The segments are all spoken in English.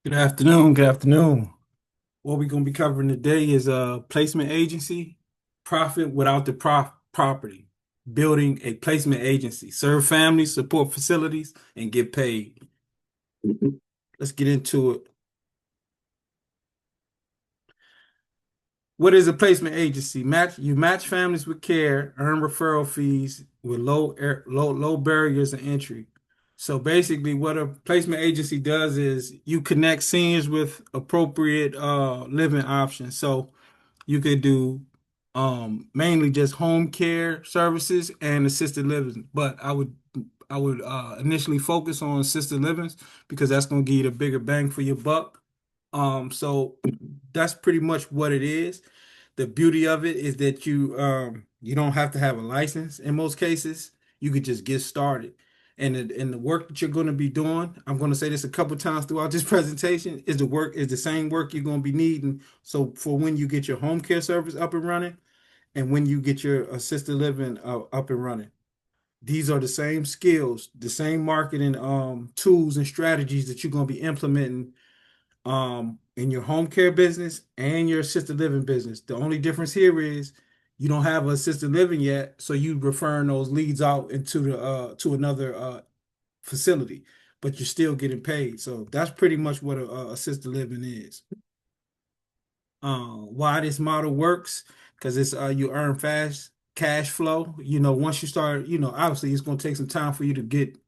Good afternoon. Good afternoon. What we're going to be covering today is placement agency, profit without the property, building a placement agency, serve families, support facilities, and get paid. Let's get into it. What is a placement agency? You match families with care, earn referral fees with low barriers of entry. So basically, what a placement agency does is you connect seniors with appropriate living options. So you could do mainly just home care services and assisted living, but I would initially focus on assisted livings because that's going to give you the bigger bang for your buck. So that's pretty much what it is. The beauty of it is that you don't have to have a license in most cases. You could just get started. And the work that you're going to be doing, I'm going to say this a couple times throughout this presentation, is the same work you're going to be needing. So for when you get your home care service up and running and when you get your assisted living up and running. These are the same skills, the same marketing tools and strategies that you're going to be implementing in your home care business and your assisted living business. The only difference here is you don't have assisted living yet, so you referring those leads out into the to another facility, but you're still getting paid. So that's pretty much what a assisted living is. Why this model works? Because it's you earn fast cash flow. Once you start, obviously it's going to take some time for you to get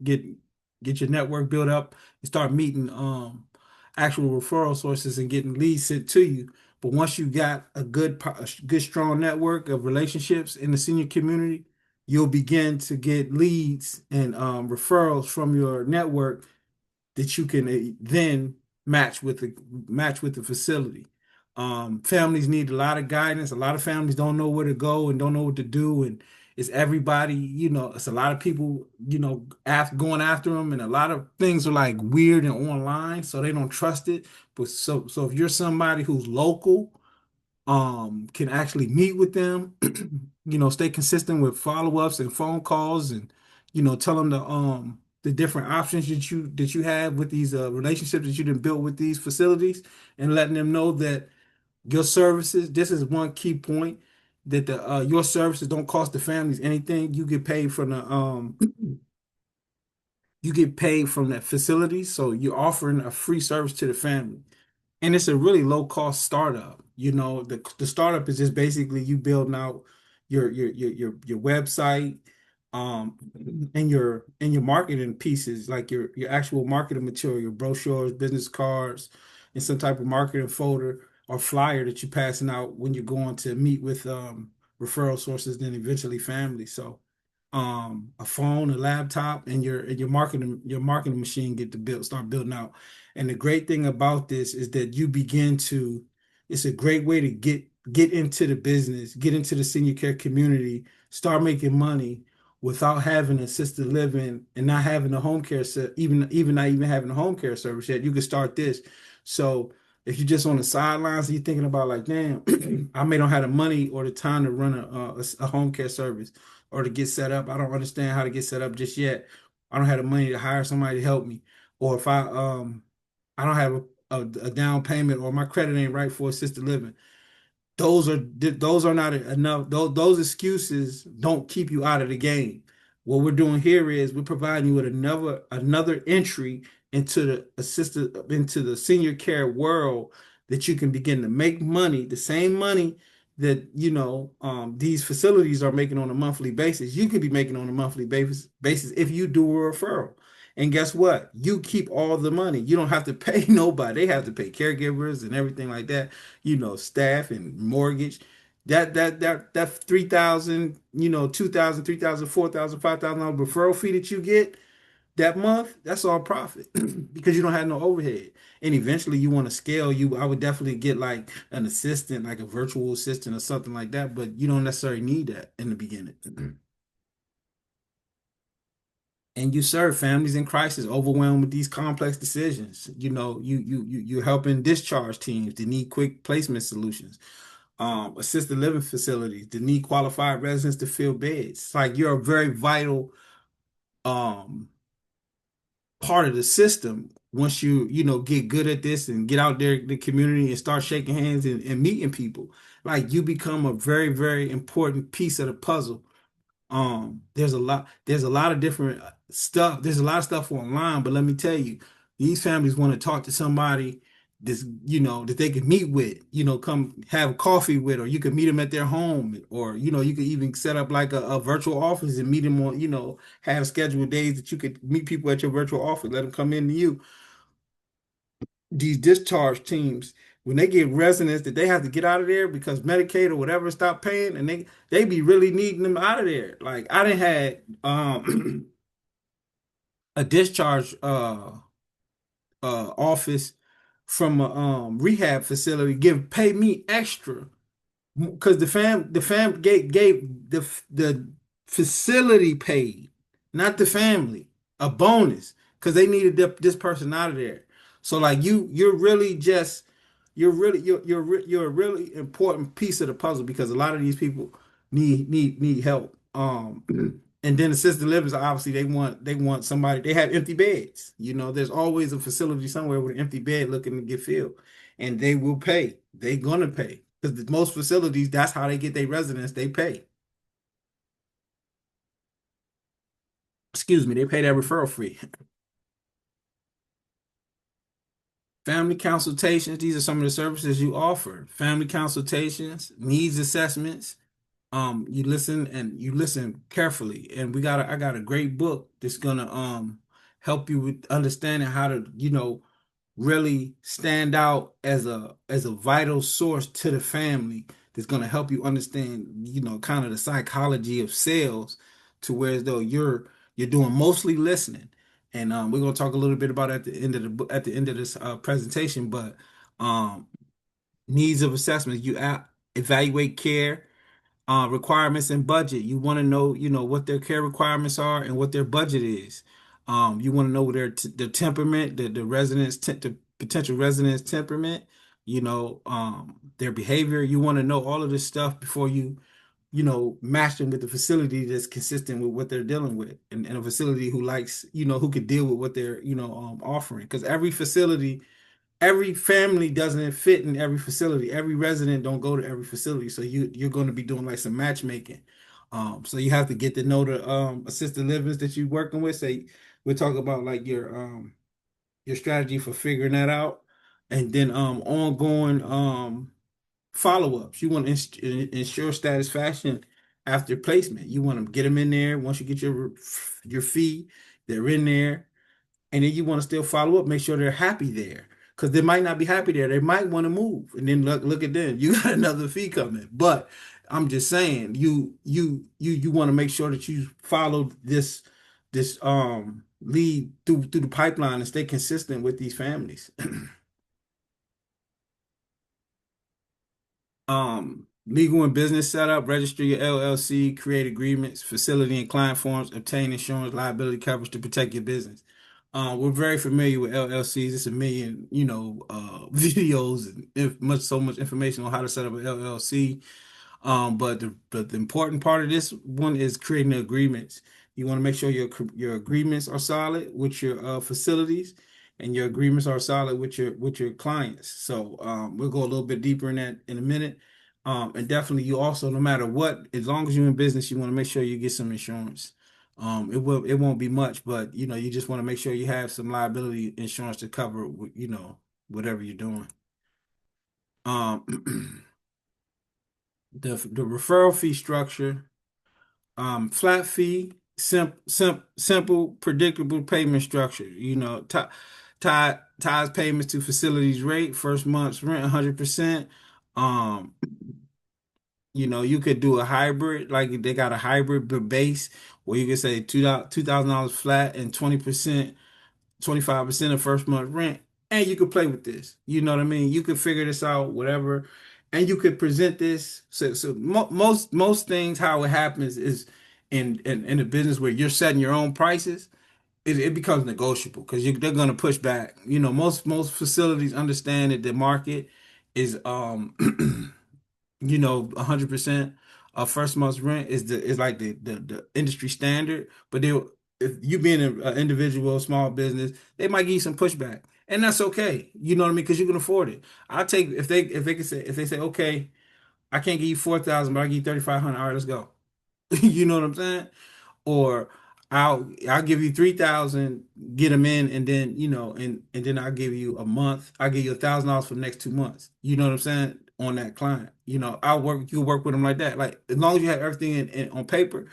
your network built up and start meeting actual referral sources and getting leads sent to you. But once you got a good strong network of relationships in the senior community, you'll begin to get leads and referrals from your network that you can then match with the facility. Families need a lot of guidance. A lot of families don't know where to go and don't know what to do, and it's everybody. It's a lot of people. Going after them, and a lot of things are like weird and online, so they don't trust it. But so if you're somebody who's local can actually meet with them, stay consistent with follow-ups and phone calls and tell them the different options that you have with these relationships that you done built with these facilities and letting them know that your services, this is one key point, that the your services don't cost the families anything. You get paid from that facility, so you're offering a free service to the family. And it's a really low cost startup. The startup is just basically you building out your website, um, and your marketing pieces, like your actual marketing material, your brochures, business cards, and some type of marketing folder or flyer that you're passing out when you're going to meet with referral sources, then eventually family. So a phone, a laptop, and your marketing machine get to start building out. And the great thing about this is that it's a great way to get into the business, get into the senior care community, start making money without having assisted living and not having a home care even not even having a home care service yet. You can start this. So if you're just on the sidelines and you're thinking about like, damn, I may not have the money or the time to run a home care service or to get set up. I don't understand how to get set up just yet. I don't have the money to hire somebody to help me. Or if I don't have a down payment or my credit ain't right for assisted living. Those are not enough. Those excuses don't keep you out of the game. What we're doing here is we're providing you with another entry into the senior care world that you can begin to make money, the same money that these facilities are making on a monthly basis. You could be making on a monthly basis if you do a referral. And guess what? You keep all the money. You don't have to pay nobody. They have to pay caregivers and everything like that, staff and mortgage. That 3,000, 2,000, 3,000, 4,000, $5,000 referral fee that you get that month, that's all profit because you don't have no overhead. And eventually you want to scale, I would definitely get like an assistant, like a virtual assistant or something like that, but you don't necessarily need that in the beginning. And you serve families in crisis overwhelmed with these complex decisions. You're helping discharge teams that need quick placement solutions, assisted living facilities that need qualified residents to fill beds. It's like you're a very vital um part of the system once you get good at this and get out there in the community and start shaking hands and meeting people, like you become a very, very important piece of the puzzle. There's a lot of different stuff. There's a lot of stuff online, but let me tell you, these families want to talk to somebody that they can meet with, come have coffee with, or you could meet them at their home, or you could even set up like a virtual office and meet them on, have scheduled days that you could meet people at your virtual office, let them come in to you. These discharge teams, when they get residents that they have to get out of there because Medicaid or whatever stop paying, and they be really needing them out of there. Like I didn't had a discharge office from a rehab facility pay me extra because the fam gave the facility paid, not the family, a bonus because they needed this person out of there. So like you're a really important piece of the puzzle because a lot of these people need help. And then assisted living, obviously they want somebody. They have empty beds. There's always a facility somewhere with an empty bed looking to get filled, and they will pay. They're gonna pay because most facilities, that's how they get their residents. They pay. Excuse me, they pay that referral fee. Family consultations, these are some of the services you offer. Family consultations, needs assessments. You listen carefully. And I got a great book that's gonna help you with understanding how to, really stand out as a vital source to the family that's gonna help you understand, kind of the psychology of sales to where as though you're doing mostly listening. And we're gonna talk a little bit about at the end of this presentation, but um needs of assessments, evaluate care requirements and budget. You want to know, what their care requirements are and what their budget is. You want to know their temperament, the the potential residents' temperament, their behavior. You want to know all of this stuff before match them with the facility that's consistent with what they're dealing with, and a facility who likes, who could deal with what they're, offering. Because every family doesn't fit in every facility. Every resident don't go to every facility. So you're going to be doing like some matchmaking. So you have to get to know the assisted livings that you're working with. Say we'll talk about like your strategy for figuring that out. And then ongoing follow-ups. You want to ensure satisfaction after placement. You want to get them in there. Once you get your fee, they're in there, and then you want to still follow up, make sure they're happy there. Because they might not be happy there. They might want to move. And then look at them. You got another fee coming. But I'm just saying, you want to make sure that you follow this lead through the pipeline and stay consistent with these families. Legal and business setup, register your LLC, create agreements, facility and client forms, obtain insurance liability coverage to protect your business. We're very familiar with LLCs. It's a million, videos and so much information on how to set up an LLC. But the important part of this one is creating the agreements. You want to make sure your agreements are solid with your facilities, and your agreements are solid with your clients. So we'll go a little bit deeper in that in a minute. And definitely, you also, no matter what, as long as you're in business, you want to make sure you get some insurance. It won't be much, but you just want to make sure you have some liability insurance to cover, whatever you're doing. Um, the referral fee structure. Flat fee, simple, predictable payment structure. Ties payments to facilities rate, first month's rent 100%. Um, you could do a hybrid, like they got a hybrid base where you can say $2,000 flat and 20%, 25% of first month rent, and you could play with this. You know what I mean? You could figure this out, whatever, and you could present this. So most things, how it happens is in a business where you're setting your own prices, it becomes negotiable because they're going to push back. Most facilities understand that the market is 100% of first month's rent is like the industry standard, but if you being an individual, small business, they might give you some pushback, and that's okay. You know what I mean? Because you can afford it. I take if they say okay, I can't give you 4,000, but I give you 3,500. All right, let's go. You know what I'm saying? Or I'll give you 3,000, get them in, and then and then I'll give you a month. I'll give you $1,000 for the next 2 months. You know what I'm saying? On that client, I'll work. You can work with them like that. Like as long as you have everything on paper,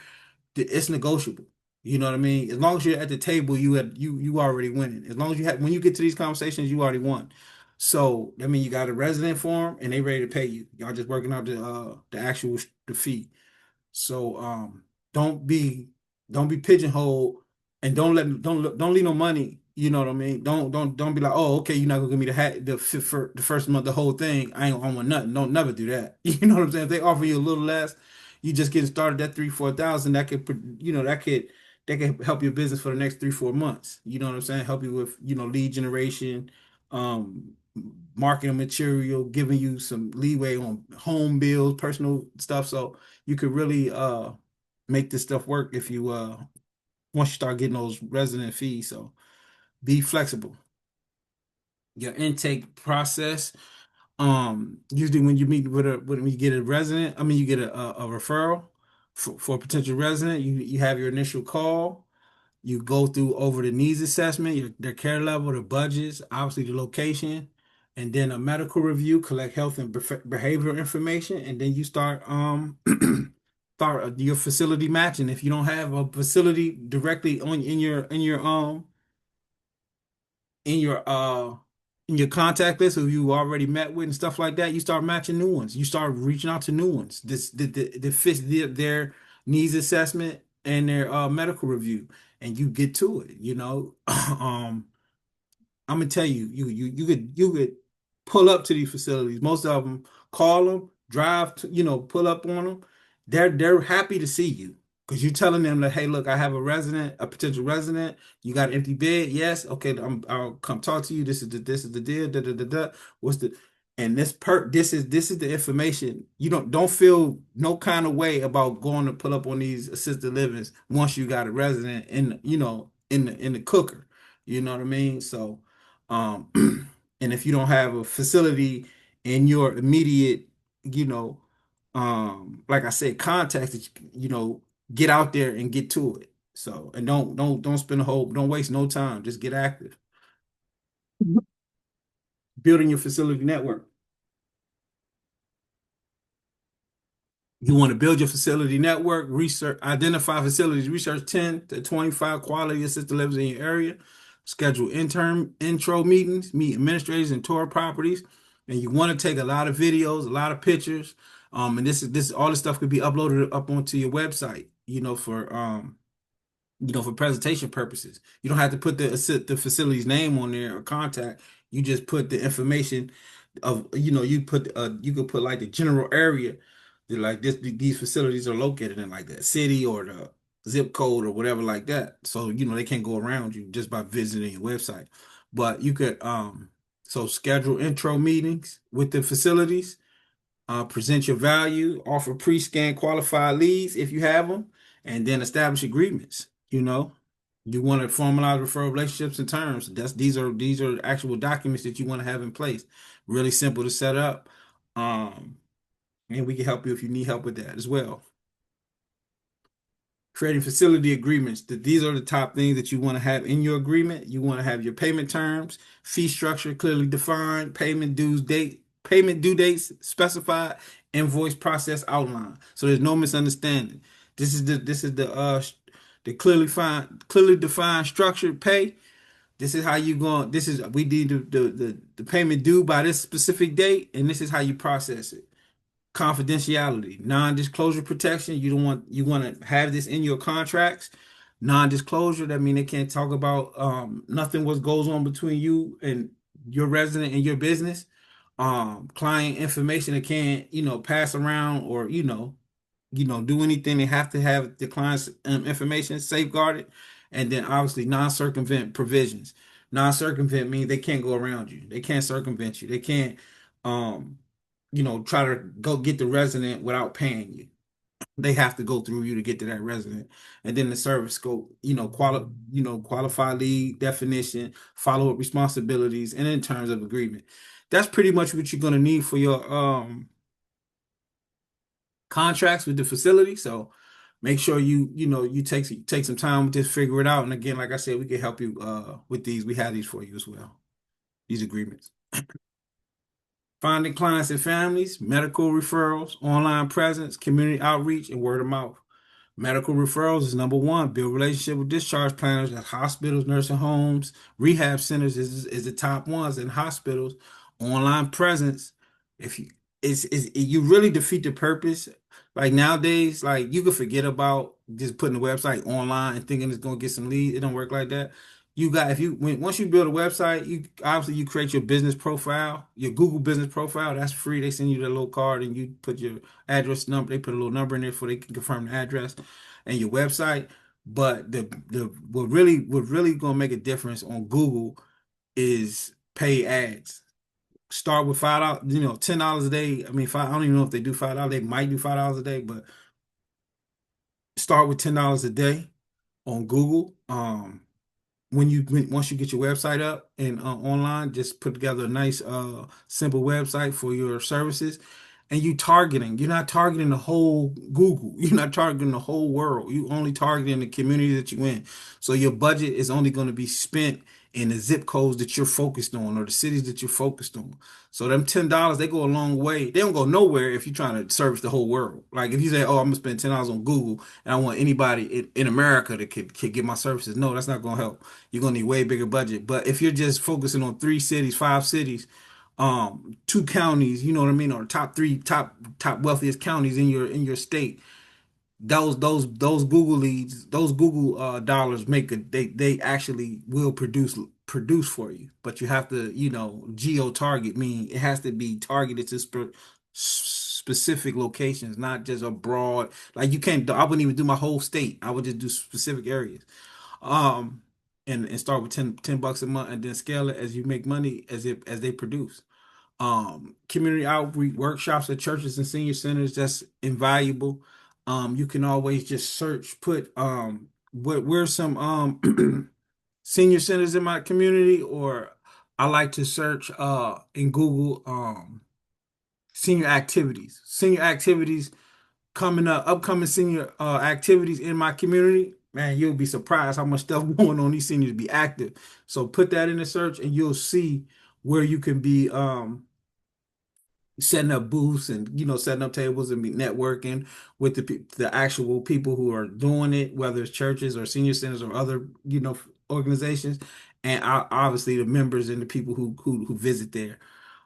it's negotiable. You know what I mean? As long as you're at the table, you already winning. As long as you have when you get to these conversations, you already won. So I mean, you got a resident form, and they ready to pay you. Y'all just working out the actual the fee. So don't be don't be pigeonholed, and don't leave no money. You know what I mean? Don't be like, oh, okay, you're not gonna give me the hat for the first month, the whole thing. I want nothing. Don't never do that. You know what I'm saying? If they offer you a little less, you just getting started at 3, 4,000. That could that could help your business for the next 3, 4 months. You know what I'm saying? Help you with lead generation, um, marketing material, giving you some leeway on home bills, personal stuff. So you could really make this stuff work if you once you start getting those resident fees. So be flexible. Your intake process. Usually when you meet with when you get a resident, I mean you get a referral for a potential resident, you have your initial call. You go through over the needs assessment, their care level, the budgets, obviously the location, and then a medical review, collect health and behavioral information, and then you start start your facility matching. If you don't have a facility directly on in your uh in your contact list who you already met with and stuff like that, you start matching new ones. You start reaching out to new ones. This the fits their needs assessment and their medical review, and you get to it. I'm gonna tell you, you could pull up to these facilities. Most of them call them, drive to, pull up on them. They're happy to see you because you're telling them that, hey, look, I have a potential resident. You got an empty bed? Yes. Okay, I'll come talk to you. This is the deal. Da, da, da, da. What's the and this is the information. You don't feel no kind of way about going to pull up on these assisted livings once you got a resident in the cooker. You know what I mean? So. Um, and if you don't have a facility in your immediate, you know, like I said, contacts that get out there and get to it. So, and don't spend don't waste no time. Just get active. Building your facility network. You want to build your facility network, research, identify facilities, research 10 to 25 quality assisted livings in your area, schedule intro meetings, meet administrators and tour properties. And you want to take a lot of videos, a lot of pictures. And this all this stuff could be uploaded up onto your website, for presentation purposes. You don't have to put the facility's name on there or contact. You just put the information of you could put like the general area that like these facilities are located in, like that city or the zip code or whatever like that. So they can't go around you just by visiting your website. But you could so schedule intro meetings with the facilities, present your value, offer pre-scanned qualified leads if you have them, and then establish agreements. You want to formalize referral relationships and terms. These are actual documents that you want to have in place. Really simple to set up. Um, and we can help you if you need help with that as well. Creating facility agreements. These are the top things that you want to have in your agreement. You want to have your payment terms, fee structure clearly defined, payment due dates specified, invoice process outlined. So there's no misunderstanding. This is the clearly defined structured pay. This is how you going. We need the payment due by this specific date, and this is how you process it. Confidentiality, non-disclosure protection. You want to have this in your contracts. Non-disclosure, that means they can't talk about nothing what goes on between you and your resident and your business. Client information that can't, pass around or, do anything. They have to have the client's information safeguarded. And then obviously non-circumvent provisions. Non-circumvent means they can't go around you. They can't circumvent you. They can't um try to go get the resident without paying you. They have to go through you to get to that resident. And then the service scope, qualify lead definition, follow-up responsibilities, and in terms of agreement. That's pretty much what you're gonna need for your contracts with the facility. So make sure you take some time to figure it out. And again, like I said, we can help you with these. We have these for you as well. These agreements. Finding clients and families, medical referrals, online presence, community outreach, and word of mouth. Medical referrals is number one. Build relationship with discharge planners at hospitals, nursing homes, rehab centers is the top ones in hospitals. Online presence, if you you really defeat the purpose. Like nowadays, like you could forget about just putting the website online and thinking it's gonna get some leads. It don't work like that. You got if you once you build a website, you obviously you create your business profile, your Google business profile. That's free. They send you the little card and you put your address number. They put a little number in there so they can confirm the address and your website. But the what really gonna make a difference on Google is pay ads. Start with $5, $10 a day. I mean, five. I don't even know if they do $5. They might do $5 a day, but start with $10 a day on Google. Once you get your website up and online, just put together a nice simple website for your services, and you're not targeting the whole Google, you're not targeting the whole world, you only targeting the community that you in. So your budget is only going to be spent in the zip codes that you're focused on or the cities that you're focused on. So them $10, they go a long way. They don't go nowhere if you're trying to service the whole world. Like if you say, oh, I'm gonna spend $10 on Google and I want anybody in America that could get my services. No, that's not gonna help. You're gonna need way bigger budget. But if you're just focusing on 3 cities, 5 cities, 2 counties, you know what I mean, or top three, top wealthiest counties in your state, those Google leads, those Google dollars make a they actually will produce for you. But you have to, geo target, meaning it has to be targeted to specific locations, not just a broad. Like you can't. I wouldn't even do my whole state. I would just do specific areas. Um, and start with ten bucks a month, and then scale it as you make money as they produce. Community outreach workshops at churches and senior centers, that's invaluable. You can always just search, put where's some senior centers in my community, or I like to search in Google senior activities coming up, upcoming senior activities in my community. Man, you'll be surprised how much stuff going on. These seniors be active. So put that in the search and you'll see where you can be setting up booths and setting up tables and be networking with the actual people who are doing it, whether it's churches or senior centers or other organizations, and obviously the members and the people who visit there,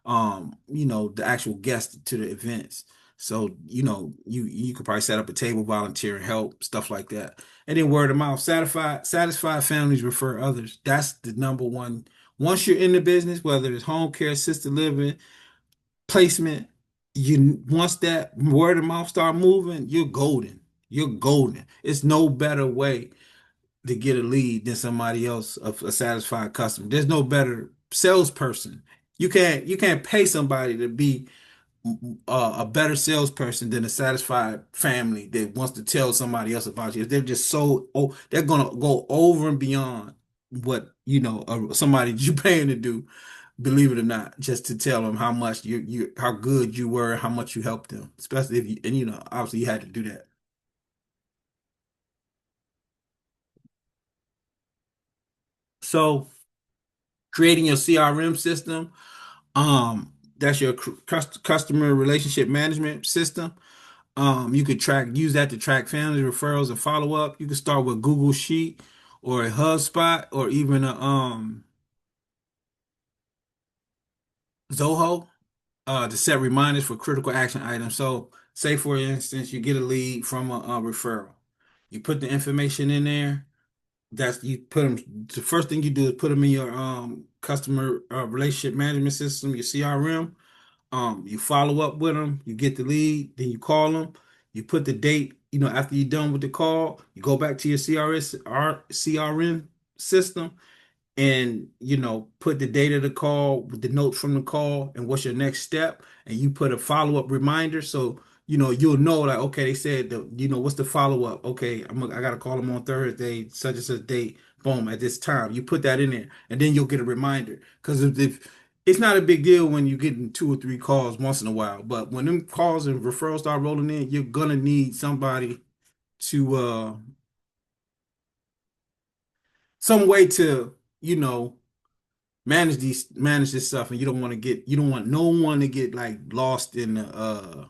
the actual guests to the events. So you could probably set up a table, volunteer, and help, stuff like that. And then word of mouth, satisfied families refer others. That's the number one. Once you're in the business, whether it's home care, assisted living, placement, you once that word of mouth start moving, you're golden. You're golden. It's no better way to get a lead than somebody else of a satisfied customer. There's no better salesperson. You can't pay somebody to be a better salesperson than a satisfied family that wants to tell somebody else about you. They're just they're gonna go over and beyond what somebody you paying to do, believe it or not, just to tell them how much how good you were, how much you helped them, especially if you, and obviously you had to do that. So creating your CRM system, that's your customer relationship management system. You could use that to track family referrals and follow up. You could start with Google Sheet or a HubSpot or even a Zoho to set reminders for critical action items. So, say for instance, you get a lead from a referral. You put the information in there. That's you put them. The first thing you do is put them in your customer relationship management system, your CRM. You follow up with them. You get the lead. Then you call them. You put the date. After you're done with the call, you go back to your CRM system and put the date of the call with the notes from the call and what's your next step, and you put a follow-up reminder. So you'll know like, okay, they said what's the follow up? Okay, I gotta call them on Thursday, such and such date, boom, at this time. You put that in there, and then you'll get a reminder. Because if it's not a big deal when you get in two or three calls once in a while, but when them calls and referrals start rolling in, you're gonna need somebody to some way to, manage this stuff, and you don't want no one to get like lost in the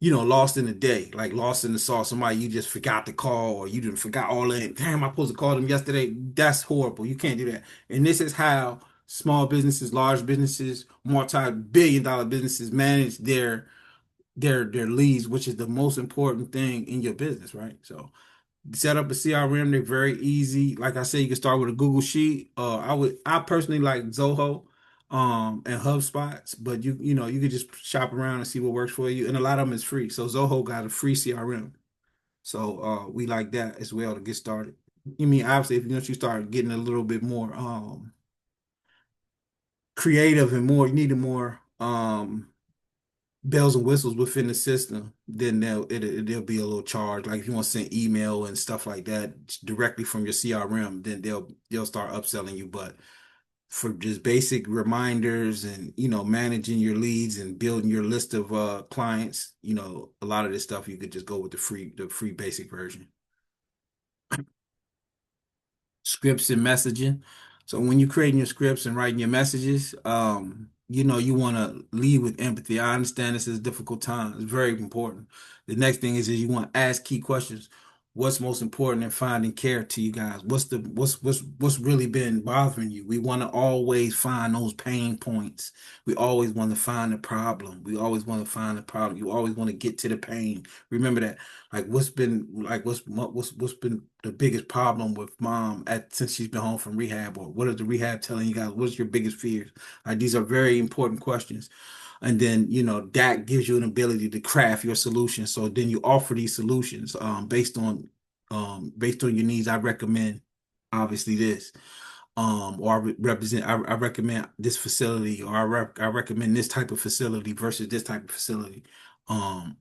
lost in the day, like lost in the sauce. Somebody you just forgot to call, or you didn't forgot all that. Damn, I supposed to call them yesterday. That's horrible. You can't do that. And this is how small businesses, large businesses, multi-billion dollar businesses manage their leads, which is the most important thing in your business, right? So set up a CRM. They're very easy. Like I said, you can start with a Google Sheet. I personally like Zoho, and HubSpots, but you could just shop around and see what works for you. And a lot of them is free. So Zoho got a free CRM. So we like that as well to get started. You mean obviously if once you start getting a little bit more creative and more, you need a more bells and whistles within the system, then there'll be a little charge. Like if you want to send email and stuff like that directly from your CRM, then they'll start upselling you. But for just basic reminders and managing your leads and building your list of clients, a lot of this stuff you could just go with the free basic version. Scripts and messaging. So when you're creating your scripts and writing your messages, you want to lead with empathy. I understand this is a difficult time. It's very important. The next thing is you want to ask key questions. What's most important in finding care to you guys? What's really been bothering you? We want to always find those pain points. We always want to find the problem. We always want to find the problem. You always want to get to the pain. Remember that. Like what's been the biggest problem with mom at since she's been home from rehab, or what is the rehab telling you guys? What's your biggest fears? Like these are very important questions. And then, that gives you an ability to craft your solution. So then you offer these solutions based on your needs. I recommend obviously this. Or I recommend this facility, or I recommend this type of facility versus this type of facility. Um,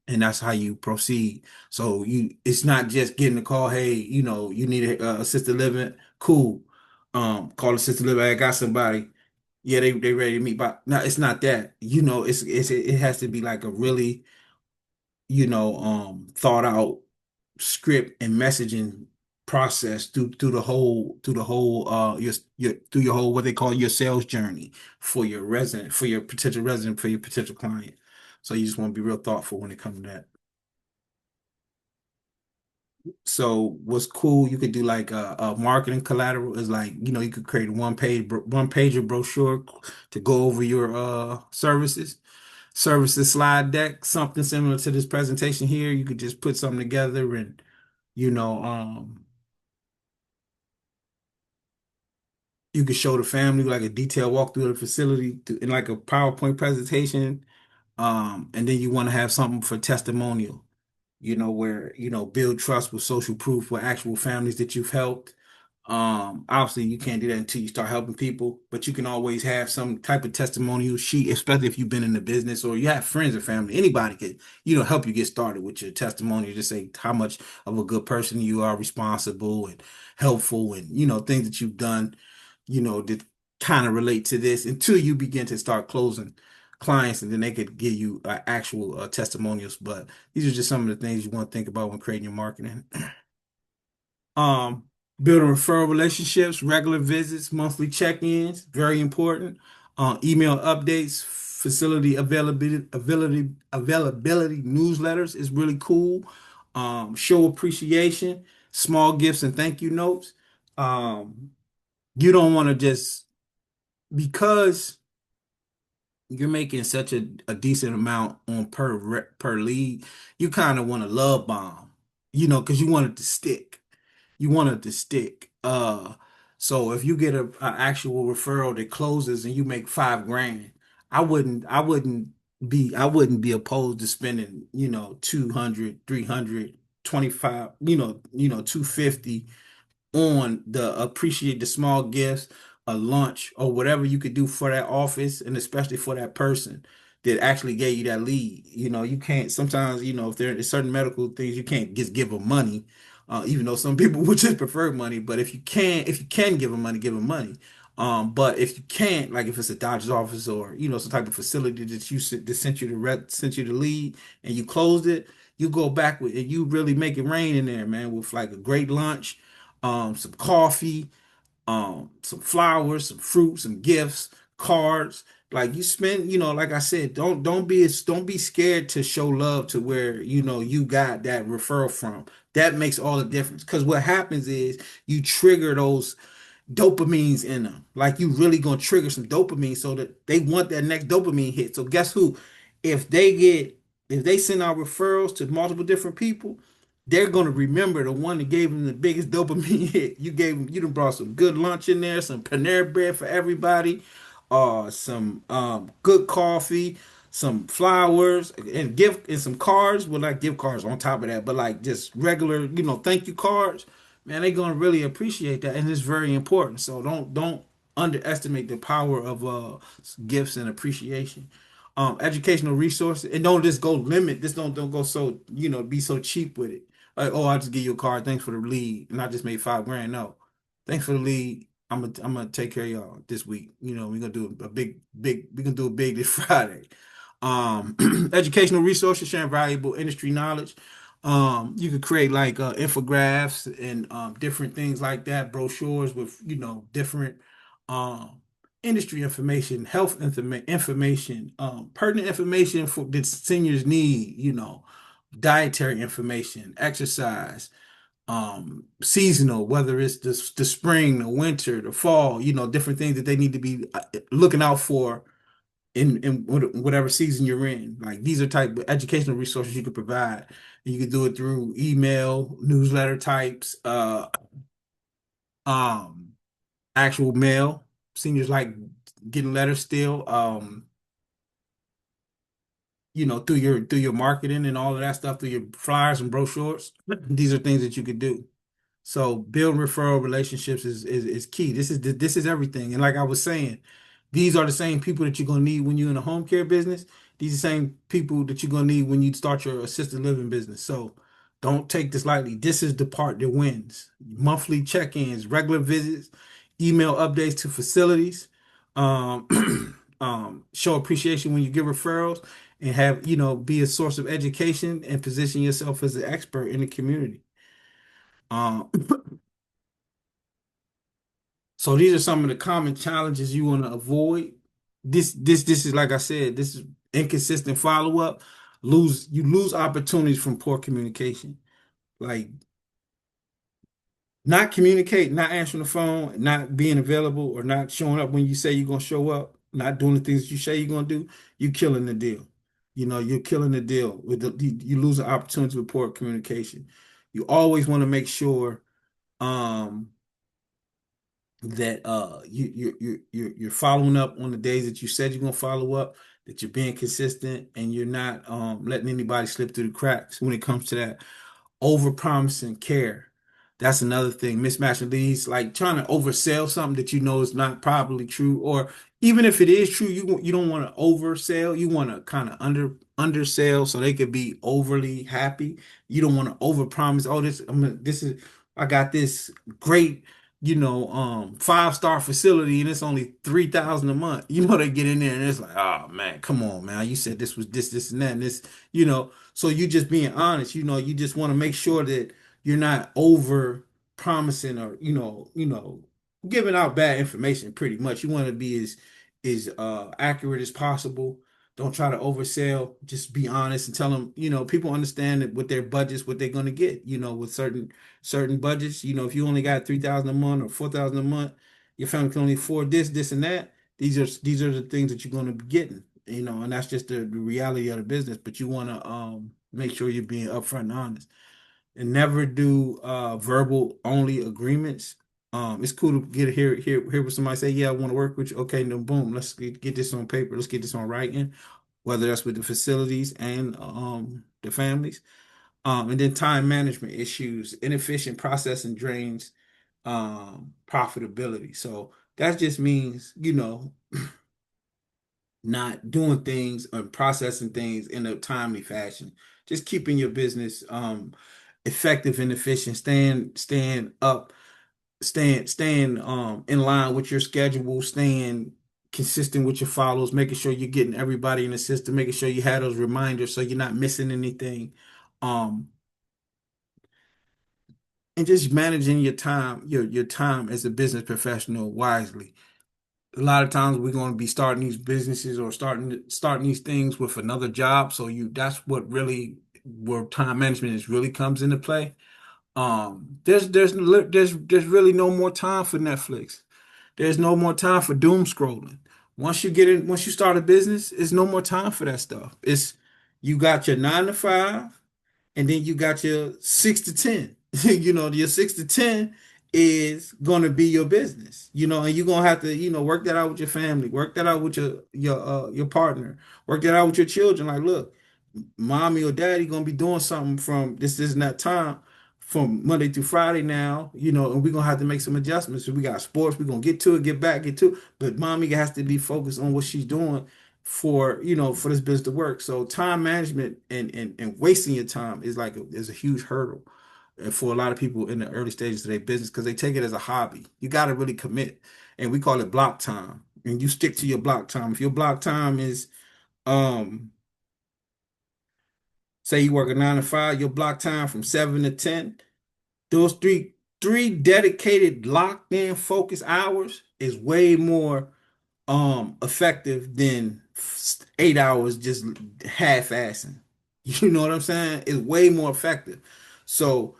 and that's how you proceed. So it's not just getting a call, hey, you need a assisted living, cool. Call assisted living. I got somebody. Yeah, they ready to meet. But no, it's not that. It has to be like a really thought out script and messaging process through the whole your through your whole what they call your sales journey for your potential resident, for your potential client. So you just want to be real thoughtful when it comes to that. So what's cool, you could do like a marketing collateral is like, you could create a one pager brochure to go over your services slide deck, something similar to this presentation here. You could just put something together and, you know, um, you could show the family like a detailed walkthrough of the facility in like a PowerPoint presentation. And then you want to have something for testimonial, where, build trust with social proof with actual families that you've helped. Obviously you can't do that until you start helping people, but you can always have some type of testimonial sheet, especially if you've been in the business or you have friends or family. Anybody could, help you get started with your testimonial. Just say how much of a good person you are, responsible and helpful, and things that you've done, that kind of relate to this until you begin to start closing clients, and then they could give you actual testimonials. But these are just some of the things you want to think about when creating your marketing. Um, Building referral relationships, regular visits, monthly check-ins, very important. Email updates, facility availability newsletters is really cool. Show appreciation, small gifts and thank you notes. Um, you don't want to just because you're making such a decent amount on per lead, you kind of want to love bomb, because you want it to stick. You want it to stick. So if you get a actual referral that closes and you make 5 grand, I wouldn't be opposed to spending, 200, 300, 25, 250 on the appreciate the small gifts, a lunch or whatever you could do for that office and especially for that person. that actually gave you that lead. You can't sometimes, if there are certain medical things, you can't just give them money. Even though some people would just prefer money, but if you can give them money. But if you can't, like if it's a doctor's office or some type of facility that sent you the lead and you closed it, you go back with and you really make it rain in there, man, with like a great lunch, some coffee, some flowers, some fruit, some gifts, cards. Like you spend, like I said, don't be scared to show love to where you got that referral from. That makes all the difference. Because what happens is you trigger those dopamines in them. Like you really gonna trigger some dopamine so that they want that next dopamine hit. So guess who? If they get if they send out referrals to multiple different people, they're gonna remember the one that gave them the biggest dopamine hit. You done brought some good lunch in there, some Panera bread for everybody, some good coffee, some flowers and some cards. Well, not gift cards on top of that, but like just regular, thank you cards. Man, they're gonna really appreciate that, and it's very important. So don't underestimate the power of gifts and appreciation. Educational resources, and don't just go limit. This don't go so be so cheap with it. Like, oh, I'll just give you a card. Thanks for the lead, and I just made 5 grand. No, thanks for the lead. I'm gonna take care of y'all this week. We're gonna do a big. We're gonna do a big this Friday. Educational resources, sharing valuable industry knowledge. You could create like infographics and different things like that, brochures with different um industry information, information, pertinent information for that seniors need, dietary information, exercise, seasonal, whether it's the spring, the winter, the fall, different things that they need to be looking out for in whatever season you're in. Like these are type of educational resources you could provide. And you can do it through email, newsletter types, um, actual mail. Seniors like getting letters still, through your marketing and all of that stuff, through your flyers and brochures. These are things that you could do. So building referral relationships is key. This is everything. And like I was saying, these are the same people that you're gonna need when you're in a home care business. These are the same people that you're gonna need when you start your assisted living business. So don't take this lightly. This is the part that wins. Monthly check-ins, regular visits, email updates to facilities, um, show appreciation when you give referrals, and have, be a source of education and position yourself as an expert in the community. Um, So these are some of the common challenges you want to avoid. This is like I said, this is inconsistent follow-up. You lose opportunities from poor communication. Like not communicate, not answering the phone, not being available, or not showing up when you say you're gonna show up, not doing the things you say you're gonna do, you killing the deal. You're killing the deal with you losing opportunities with poor communication. You always want to make sure um that you're following up on the days that you said you're gonna follow up, that you're being consistent, and you're not letting anybody slip through the cracks when it comes to that over promising care. That's another thing. Mismatching leads, like trying to oversell something that you know is not probably true, or even if it is true, you don't want to oversell. You want to kind of undersell so they could be overly happy. You don't want to overpromise. Oh, I got this great, 5-star facility and it's only 3,000 a month. They get in there and it's like, oh man, come on, man. You said this was this, and that, and this, so you just being honest, you just want to make sure that you're not over promising or, giving out bad information pretty much. You want to be as accurate as possible. Don't try to oversell. Just be honest and tell them, people understand that with their budgets, what they're going to get, with certain budgets. If you only got 3,000 a month or 4,000 a month, your family can only afford this, and that. These are the things that you're going to be getting, and that's just the reality of the business. But you want to make sure you're being upfront and honest, and never do verbal only agreements. It's cool to hear what somebody say, yeah, I want to work with you. Okay, then boom, let's get this on paper. Let's get this on writing, whether that's with the facilities and the families. And then time management issues, inefficient processing drains profitability. So that just means, not doing things and processing things in a timely fashion. Just keeping your business effective and efficient, staying up, staying in line with your schedule, staying consistent with your follows, making sure you're getting everybody in the system, making sure you have those reminders so you're not missing anything. Um, and just managing your time as a business professional wisely. A lot of times we're going to be starting these businesses or starting these things with another job. So that's what really where time management is really comes into play. There's really no more time for Netflix. There's no more time for doom scrolling. Once you start a business, it's no more time for that stuff. It's you got your 9 to 5, and then you got your 6 to 10. Your 6 to 10 is gonna be your business, and you're gonna have to, work that out with your family, work that out with your partner, work that out with your children. Like, look, mommy or daddy gonna be doing something from this and that time from Monday through Friday now, and we're gonna have to make some adjustments. So we got sports, we're gonna get to it, get back, get to it. But mommy has to be focused on what she's doing for this business to work. So time management and wasting your time is a huge hurdle for a lot of people in the early stages of their business because they take it as a hobby. You got to really commit, and we call it block time. And you stick to your block time. If your block time is um say you work a 9 to 5, your block time from 7 to 10, those three dedicated locked in focus hours is way more effective than 8 hours just half-assing. You know what I'm saying? It's way more effective. So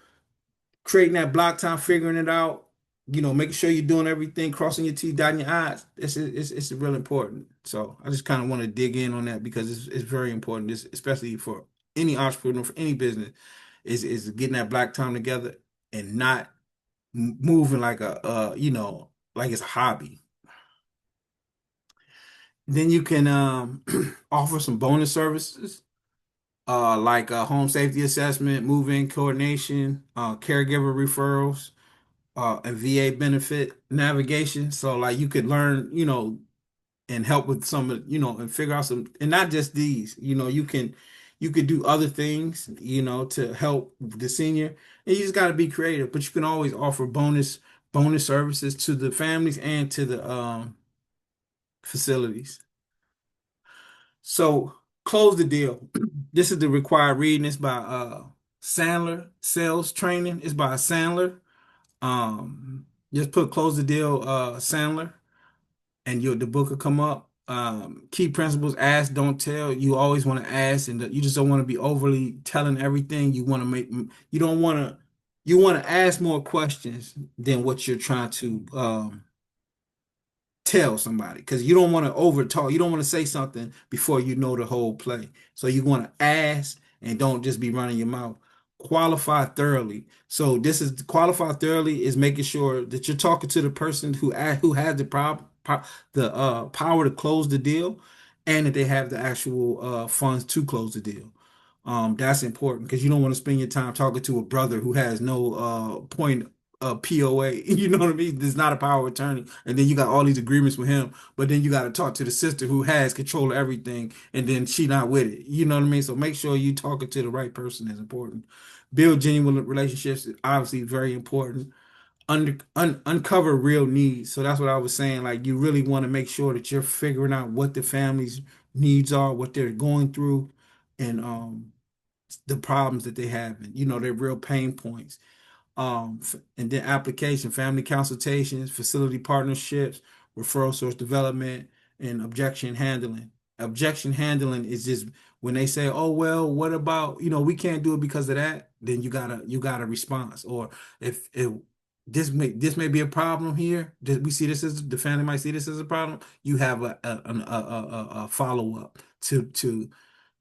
creating that block time, figuring it out, making sure you're doing everything, crossing your T, dotting your I's. It's real important. So I just kind of want to dig in on that because it's very important, especially for any entrepreneur, for any business, is getting that black time together and not moving like like it's a hobby. Then you can offer some bonus services like home safety assessment, move-in coordination, caregiver referrals, and VA benefit navigation. So like you could learn, and help with some of, and figure out some, and not just these, you could do other things, to help the senior. And you just got to be creative, but you can always offer bonus services to the families and to the facilities. So close the deal. This is the required reading. It's by Sandler. Sales training is by Sandler. Just put close the deal, Sandler, and the book will come up. Key principles: ask, don't tell. You always want to ask, and you just don't want to be overly telling everything. You want to ask more questions than what you're trying to tell somebody because you don't want to over talk. You don't want to say something before you know the whole play. So you want to ask and don't just be running your mouth. Qualify thoroughly. So this is qualify thoroughly is making sure that you're talking to the person who has the power to close the deal, and that they have the actual funds to close the deal. That's important because you don't want to spend your time talking to a brother who has no point POA. You know what I mean? There's not a power of attorney, and then you got all these agreements with him, but then you got to talk to the sister who has control of everything, and then she not with it. You know what I mean? So make sure you talking to the right person is important. Build genuine relationships is obviously very important. Uncover real needs. So that's what I was saying. Like you really want to make sure that you're figuring out what the family's needs are, what they're going through, and the problems that they have, and their real pain points. And then application, family consultations, facility partnerships, referral source development, and objection handling. Objection handling is just when they say, "Oh well, what about, we can't do it because of that," then you got a response. Or if this may be a problem here, we see this as the family might see this as a problem, you have a follow up to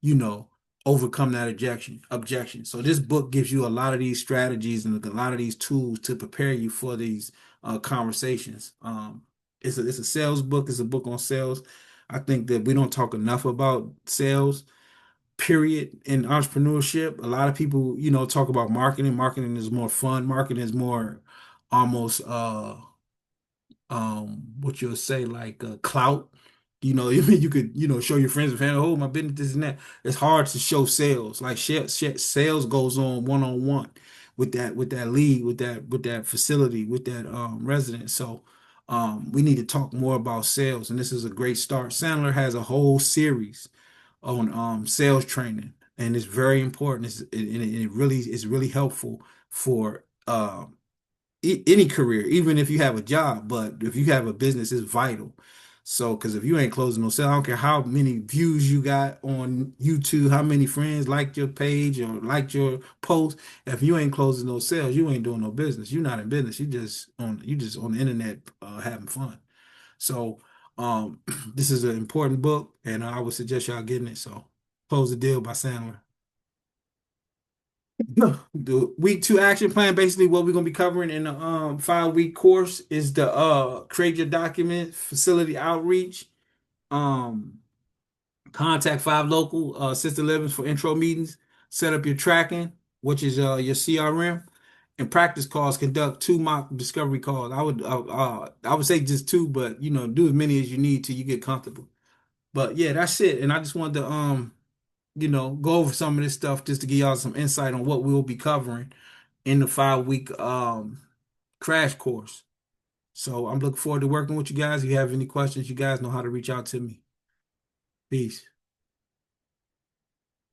you know, overcome that objection. So this book gives you a lot of these strategies and a lot of these tools to prepare you for these conversations. It's a sales book. It's a book on sales. I think that we don't talk enough about sales, period, in entrepreneurship. A lot of people, talk about marketing. Marketing is more fun. Marketing is more almost what you'll say like clout. You could, show your friends and family, oh, my business, this and that. It's hard to show sales. Like sales goes on one with that lead, with that facility, with that resident. So we need to talk more about sales, and this is a great start. Sandler has a whole series on sales training, and it's very important. It really is really helpful for any career, even if you have a job, but if you have a business, it's vital. So, because if you ain't closing no sale, I don't care how many views you got on YouTube, how many friends liked your page or liked your post. If you ain't closing no sales, you ain't doing no business. You're not in business. You just on the internet having fun. So, this is an important book, and I would suggest y'all getting it. So, Close the Deal by Sandler. The week two action plan, basically what we're gonna be covering in the 5 week course is the create your document, facility outreach, um contact 5 local assisted livings for intro meetings, set up your tracking, which is your CRM, and practice calls, conduct 2 mock discovery calls. I would say just two, but do as many as you need till you get comfortable. But yeah, that's it. And I just wanted to go over some of this stuff just to give y'all some insight on what we'll be covering in the 5 week crash course. So I'm looking forward to working with you guys. If you have any questions, you guys know how to reach out to me. Peace.